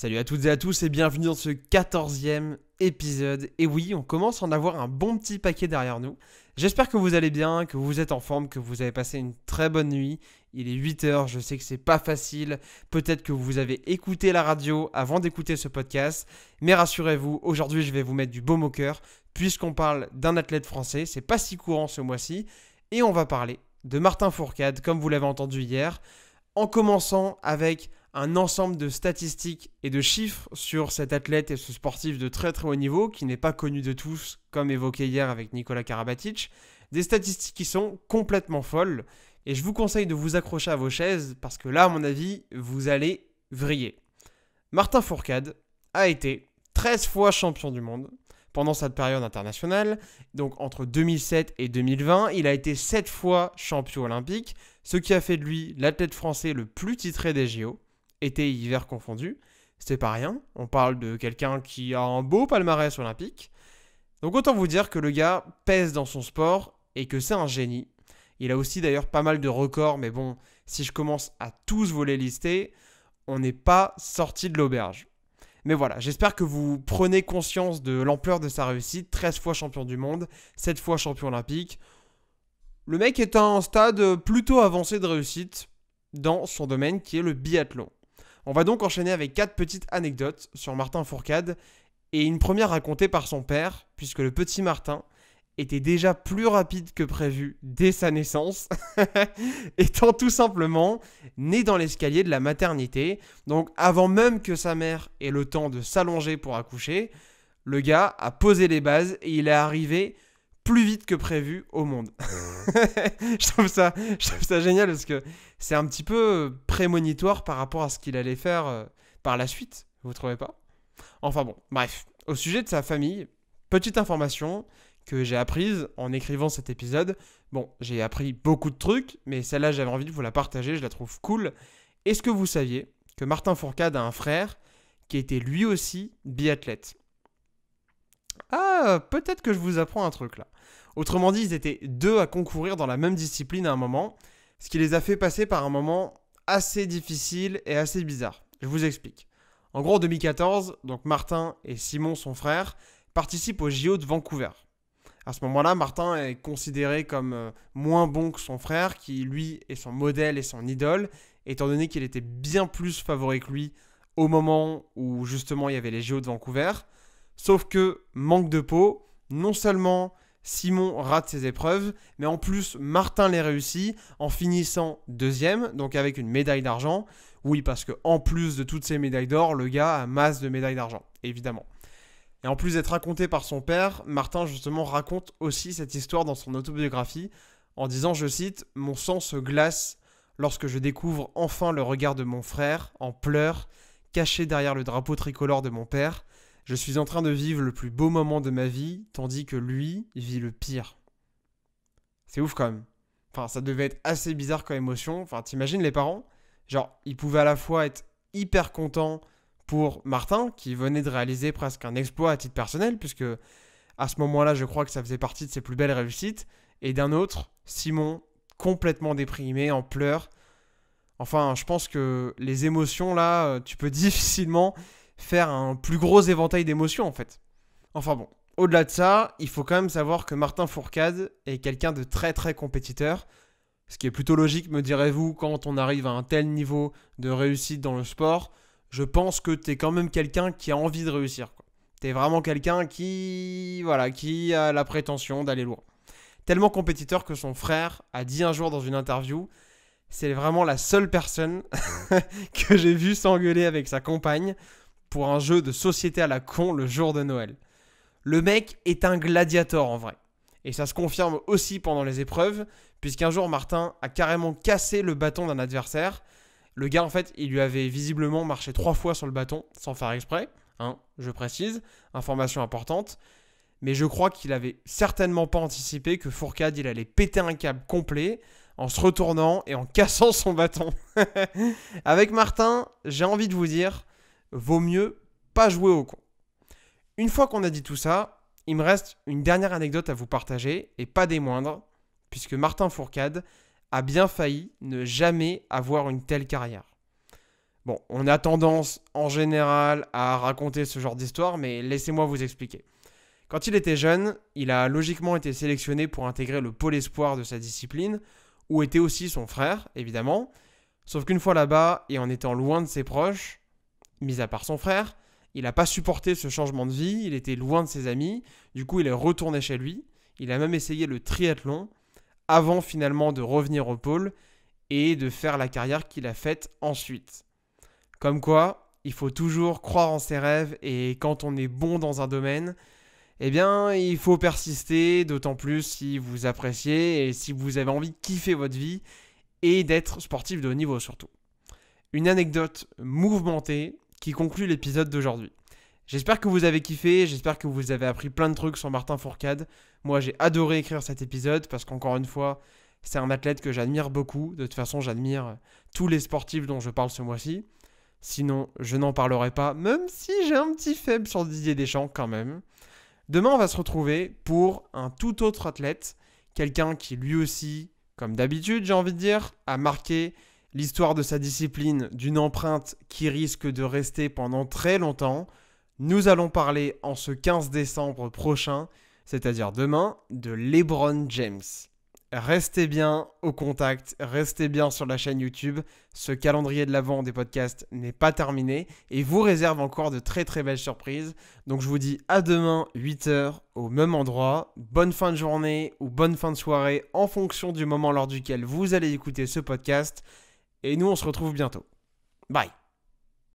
Salut à toutes et à tous et bienvenue dans ce 14e épisode. Et oui, on commence à en avoir un bon petit paquet derrière nous. J'espère que vous allez bien, que vous êtes en forme, que vous avez passé une très bonne nuit. Il est 8h, je sais que c'est pas facile. Peut-être que vous avez écouté la radio avant d'écouter ce podcast. Mais rassurez-vous, aujourd'hui je vais vous mettre du baume au cœur puisqu'on parle d'un athlète français. C'est pas si courant ce mois-ci. Et on va parler de Martin Fourcade, comme vous l'avez entendu hier. En commençant avec un ensemble de statistiques et de chiffres sur cet athlète et ce sportif de très très haut niveau qui n'est pas connu de tous, comme évoqué hier avec Nicolas Karabatic. Des statistiques qui sont complètement folles et je vous conseille de vous accrocher à vos chaises parce que là, à mon avis, vous allez vriller. Martin Fourcade a été 13 fois champion du monde pendant cette période internationale. Donc entre 2007 et 2020, il a été 7 fois champion olympique, ce qui a fait de lui l'athlète français le plus titré des JO. Été et hiver confondus, c'est pas rien. On parle de quelqu'un qui a un beau palmarès olympique. Donc autant vous dire que le gars pèse dans son sport et que c'est un génie. Il a aussi d'ailleurs pas mal de records, mais bon, si je commence à tous vous les lister, on n'est pas sorti de l'auberge. Mais voilà, j'espère que vous prenez conscience de l'ampleur de sa réussite. 13 fois champion du monde, 7 fois champion olympique. Le mec est à un stade plutôt avancé de réussite dans son domaine qui est le biathlon. On va donc enchaîner avec 4 petites anecdotes sur Martin Fourcade et une première racontée par son père, puisque le petit Martin était déjà plus rapide que prévu dès sa naissance, étant tout simplement né dans l'escalier de la maternité. Donc avant même que sa mère ait le temps de s'allonger pour accoucher, le gars a posé les bases et il est arrivé plus vite que prévu au monde. je trouve ça génial parce que c'est un petit peu prémonitoire par rapport à ce qu'il allait faire par la suite, vous trouvez pas? Enfin bon, bref. Au sujet de sa famille, petite information que j'ai apprise en écrivant cet épisode. Bon, j'ai appris beaucoup de trucs, mais celle-là j'avais envie de vous la partager, je la trouve cool. Est-ce que vous saviez que Martin Fourcade a un frère qui était lui aussi biathlète? Ah, peut-être que je vous apprends un truc là. Autrement dit, ils étaient deux à concourir dans la même discipline à un moment, ce qui les a fait passer par un moment assez difficile et assez bizarre. Je vous explique. En gros, en 2014, donc Martin et Simon, son frère, participent aux JO de Vancouver. À ce moment-là, Martin est considéré comme moins bon que son frère, qui lui est son modèle et son idole, étant donné qu'il était bien plus favori que lui au moment où justement il y avait les JO de Vancouver. Sauf que, manque de peau, non seulement Simon rate ses épreuves, mais en plus Martin les réussit en finissant deuxième, donc avec une médaille d'argent. Oui, parce que en plus de toutes ces médailles d'or, le gars a masse de médailles d'argent, évidemment. Et en plus d'être raconté par son père, Martin justement raconte aussi cette histoire dans son autobiographie en disant, je cite, « Mon sang se glace lorsque je découvre enfin le regard de mon frère en pleurs, caché derrière le drapeau tricolore de mon père. Je suis en train de vivre le plus beau moment de ma vie, tandis que lui vit le pire. » C'est ouf quand même. Enfin, ça devait être assez bizarre comme émotion. Enfin, t'imagines les parents? Genre, ils pouvaient à la fois être hyper contents pour Martin, qui venait de réaliser presque un exploit à titre personnel, puisque à ce moment-là, je crois que ça faisait partie de ses plus belles réussites. Et d'un autre, Simon, complètement déprimé, en pleurs. Enfin, je pense que les émotions, là, tu peux difficilement faire un plus gros éventail d'émotions en fait. Enfin bon, au-delà de ça, il faut quand même savoir que Martin Fourcade est quelqu'un de très très compétiteur, ce qui est plutôt logique, me direz-vous, quand on arrive à un tel niveau de réussite dans le sport. Je pense que t'es quand même quelqu'un qui a envie de réussir, quoi. T'es vraiment quelqu'un qui a la prétention d'aller loin. Tellement compétiteur que son frère a dit un jour dans une interview, c'est vraiment la seule personne que j'ai vue s'engueuler avec sa compagne pour un jeu de société à la con le jour de Noël. Le mec est un gladiateur en vrai. Et ça se confirme aussi pendant les épreuves, puisqu'un jour Martin a carrément cassé le bâton d'un adversaire. Le gars en fait, il lui avait visiblement marché 3 fois sur le bâton, sans faire exprès, hein, je précise, information importante. Mais je crois qu'il avait certainement pas anticipé que Fourcade il allait péter un câble complet en se retournant et en cassant son bâton. Avec Martin, j'ai envie de vous dire, vaut mieux pas jouer au con. Une fois qu'on a dit tout ça, il me reste une dernière anecdote à vous partager, et pas des moindres, puisque Martin Fourcade a bien failli ne jamais avoir une telle carrière. Bon, on a tendance en général à raconter ce genre d'histoire, mais laissez-moi vous expliquer. Quand il était jeune, il a logiquement été sélectionné pour intégrer le pôle espoir de sa discipline, où était aussi son frère, évidemment. Sauf qu'une fois là-bas, et en étant loin de ses proches, mis à part son frère, il n'a pas supporté ce changement de vie, il était loin de ses amis, du coup il est retourné chez lui, il a même essayé le triathlon, avant finalement de revenir au pôle et de faire la carrière qu'il a faite ensuite. Comme quoi, il faut toujours croire en ses rêves et quand on est bon dans un domaine, eh bien, il faut persister, d'autant plus si vous appréciez et si vous avez envie de kiffer votre vie et d'être sportif de haut niveau surtout. Une anecdote mouvementée qui conclut l'épisode d'aujourd'hui. J'espère que vous avez kiffé, j'espère que vous avez appris plein de trucs sur Martin Fourcade. Moi, j'ai adoré écrire cet épisode parce qu'encore une fois, c'est un athlète que j'admire beaucoup. De toute façon, j'admire tous les sportifs dont je parle ce mois-ci. Sinon, je n'en parlerai pas, même si j'ai un petit faible sur Didier Deschamps quand même. Demain, on va se retrouver pour un tout autre athlète, quelqu'un qui lui aussi, comme d'habitude j'ai envie de dire, a marqué l'histoire de sa discipline d'une empreinte qui risque de rester pendant très longtemps. Nous allons parler en ce 15 décembre prochain, c'est-à-dire demain, de LeBron James. Restez bien au contact, restez bien sur la chaîne YouTube. Ce calendrier de l'Avent des podcasts n'est pas terminé et vous réserve encore de très très belles surprises. Donc je vous dis à demain 8h au même endroit. Bonne fin de journée ou bonne fin de soirée en fonction du moment lors duquel vous allez écouter ce podcast. Et nous on se retrouve bientôt. Bye.